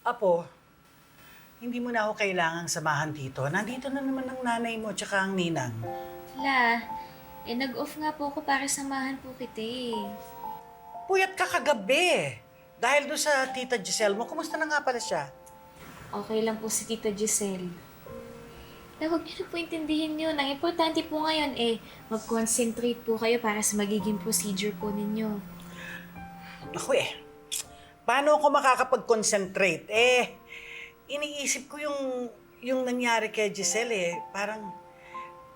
Apo, hindi mo na ako kailangang samahan dito. Nandito na naman ang nanay mo tsaka ang ninang. La, nag-off nga po ako para samahan po kita eh. Puyat ka kagabi. Dahil doon sa tita Giselle mo, kumusta na nga pala siya? Okay lang po si Tita Giselle. Na huwag niyo na po intindihin yun. Ang importante po ngayon mag-concentrate po kayo para sa magiging procedure po ninyo. Naku paano ako makakapag-concentrate? Iniisip ko yung nangyari kay Giselle Parang,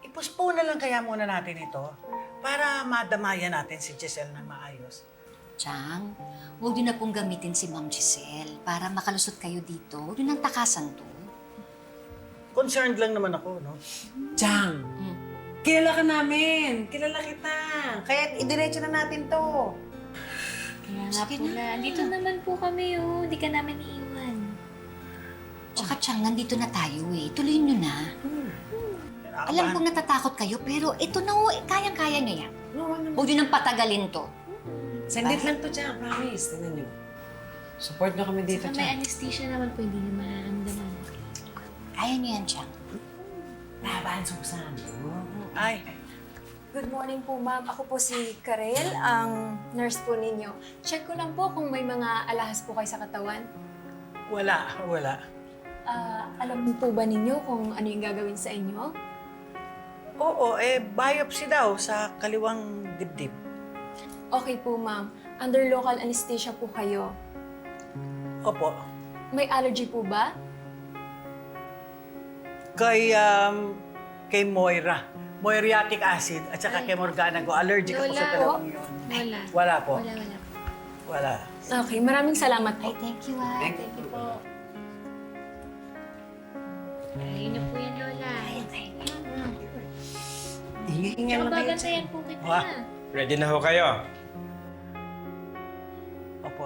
ipostpone na lang kaya muna natin ito para madamayan natin si Giselle na maayos. Chang, huwag niyo na pong gamitin si Ma'am Giselle para makalusot kayo dito. Huwag niyo nang takasan to. Concerned lang naman ako, no? Chang, kilala ka namin. Kilala kita. Kaya idiretso na natin to. Kaya nga Sige po na. la, andito naman po kami Hindi ka namin iiwan. Tsaka Chang, nandito na tayo Tuloy niyo na. Alam kong natatakot kayo, pero ito na kayang-kaya niya yan. Huwag niyo nang patagalin to. Sandit lang to, Chang. Promise. Tingnan niyo. Support niyo kami dito, Saka may Chang. anesthesia naman po, hindi niyo mararamdaman. Kaya niyo yan, Chang. Laban, Susan. Ay, Good morning po, ma'am. Ako po si Karel, ang nurse po ninyo. Check ko lang po kung may mga alahas po kayo sa katawan. wala. Alam po ba ninyo kung ano yung gagawin sa inyo? Oo, biopsy daw sa kaliwang dibdib. Okay po, ma'am. Under local anesthesia po kayo. Opo. May allergy po ba? Kay Moira. Moriatic acid at saka kay Morgana Go. Allergic ako sa Lola. dalawang yun. Wala. Wala po. Wala po. Wala. Okay, maraming salamat Ay, po. thank you, Thank Thank you po. Ayun na po yan, Lola. Hingi-hingi Tsaka lang kayo, Chang. babantayan po kita. Wah. Ready na ho kayo? Opo.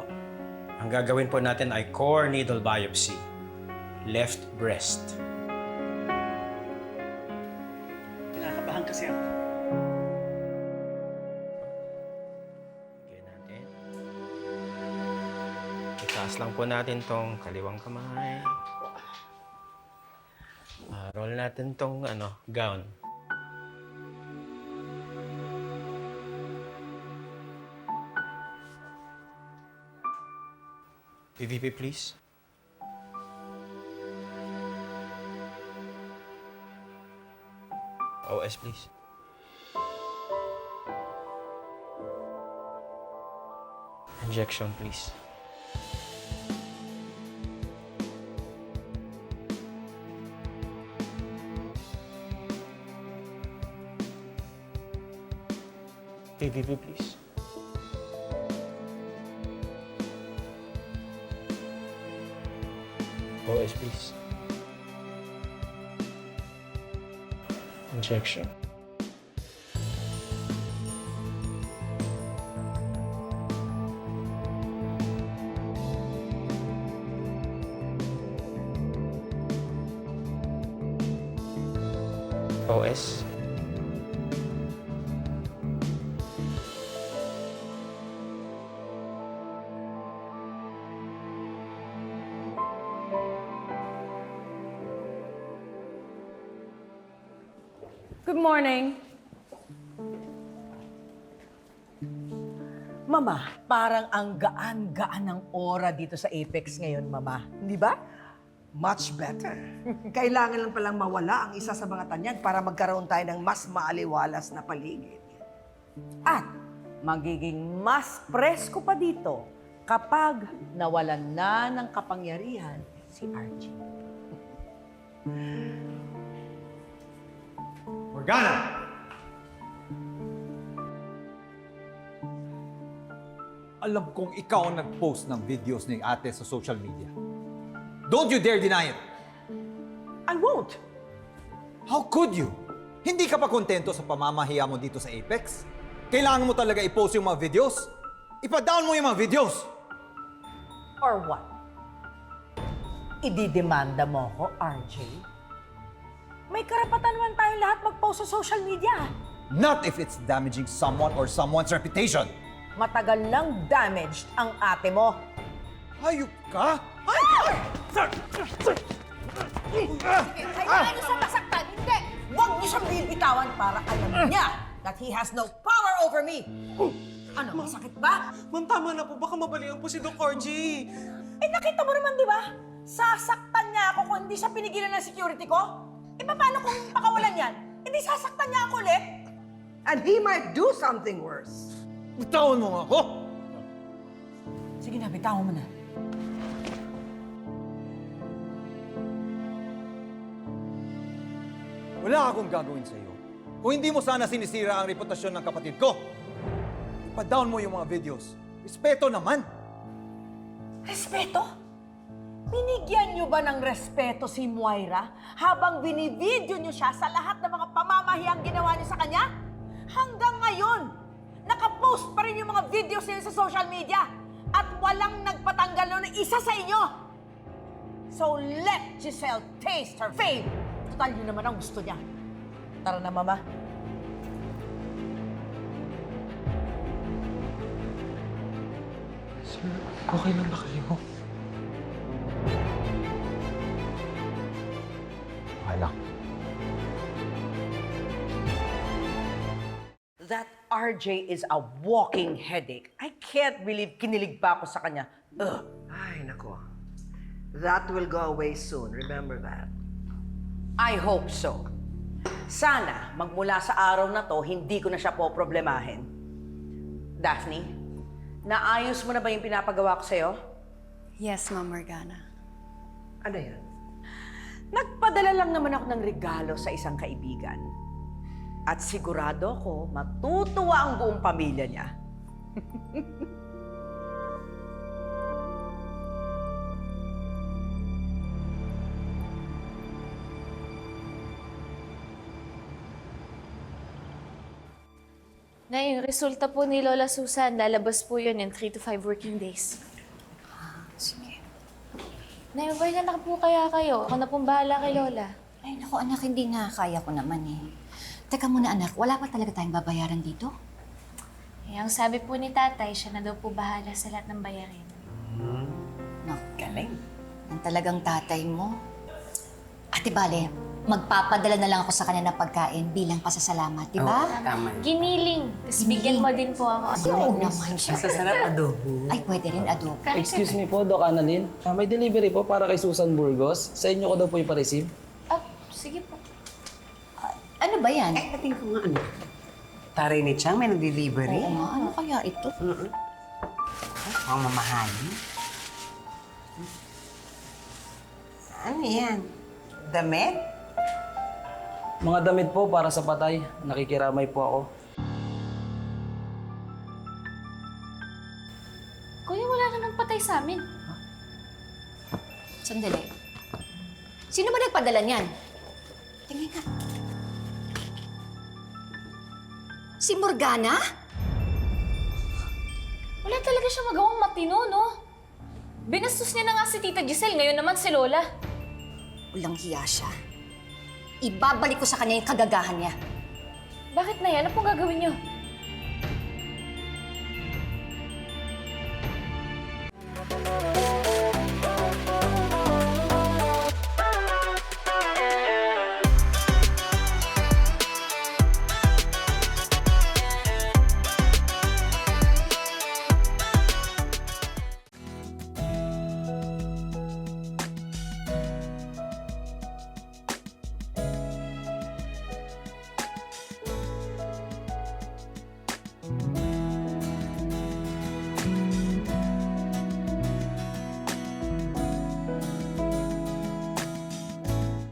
Ang gagawin po natin ay core needle biopsy. Left breast. Kinakabahan kasi ako. Bigyan natin. Itaas lang po natin tong kaliwang kamay. Roll natin tong gown. PVP, please. OS, please. Injection, please. PVP, please. OS, please. Injection. OS. Good morning. Mama, parang ang gaan-gaan ng aura dito sa Apex ngayon, Mama. Hindi ba? Much better. Kailangan lang palang mawala ang isa sa mga tanyag para magkaroon tayo ng mas maaliwalas na paligid. At magiging mas presko pa dito kapag nawalan na ng kapangyarihan si Archie. Morgana! Alam kong ikaw ang nag-post ng videos ni ate sa social media. Don't you dare deny it! I won't! How could you? Hindi ka pa kontento sa pamamahiya mo dito sa Apex? Kailangan mo talaga i-post yung mga videos? Ipa-down mo yung mga videos! Or what? Ididemanda mo ko, RJ? May karapatan naman tayong lahat mag-post sa social media. Not if it's damaging someone or someone's reputation! Matagal lang damaged ang ate mo. Hayop ka! Kailangan niyo siya masaktan. Hindi! Huwag niyo siyang bibitawan para alam niya that he has no power over me. Ano, masakit ba? Ma'am, tama na po. Baka mabalian po si Doc RJ. Eh, nakita mo naman, di ba? Sasaktan niya ako kung hindi siya pinigilan ng security ko. Eh, paano kung pakawalan yan? Hindi sasaktan niya ako ulit. And he might do something worse. Bitawan mo nga ako! Sige na, bitawan mo na. Wala akong gagawin sa iyo. Kung hindi mo sana sinisira ang reputasyon ng kapatid ko, ipa-down mo yung mga videos. Respeto naman! Respeto? Binigyan niyo ba ng respeto si Moira habang binivideo niyo siya sa lahat ng mga pamamahiyang ginawa niyo sa kanya? Hanggang ngayon, nakapost pa rin yung mga videos niya sa social media at walang nagpatanggal ng isa sa inyo. So let Giselle taste her fame. Total yun naman ang gusto niya. Tara na, Mama. Sir, okay lang ba kayo? Okay lang. That RJ is a walking headache. I can't believe kinilig pa ako sa kanya. Ugh. Ay, nako. That will go away soon. Remember that. I hope so. Sana, magmula sa araw na to, hindi ko na siya poproblemahin. Daphne, naayos mo na ba yung pinapagawa ko sa'yo? Yes, Ma'am Morgana. Ano yan? Nagpadala lang naman ako ng regalo sa isang kaibigan. At sigurado ko, matutuwa ang buong pamilya niya. Nay, yung resulta po ni Lola Susan, lalabas po yun in 3 to 5 working days. Sige. Nay, okay na po kaya kayo. Ako na pong bahala kay Lola. Ay, naku anak, hindi na. Kaya ko naman eh. Teka muna anak, wala pa talaga tayong babayaran dito? Eh, ang sabi po ni tatay, siya na daw po bahala sa lahat ng bayarin. Naku, galing. Ang talagang tatay mo. Ate Bale, magpapadala na lang ako sa kanya ng pagkain bilang pasasalamat, di ba? Tama. Giniling. Tapos bigyan mo din po ako. Oo naman siya. Masasarap adobo. Ay, pwede rin adobo. Excuse me po, Doc Annalyn. May delivery po para kay Susan Burgos. Sa inyo ko daw po ipa-receive. Ah, sige po. Ano ba yan? Tingnan ko nga ano. Taray ni Chang, may nag-delivery. Oo nga, ano kaya ito? Ang mamahalin. Ano yan? Damit? Mga damit po para sa patay. Nakikiramay po ako. Kuya, wala ka nang patay sa amin. Sandali. Sino ba nagpadala niyan? Tingnan nga. Si Morgana? Wala talaga siya magawang matino, no? Binastos niya na nga si Tita Giselle, ngayon naman si Lola. Walang hiya siya. Ibabalik ko sa kanya yung kagagahan niya. Bakit na yan? Ano pong gagawin niyo?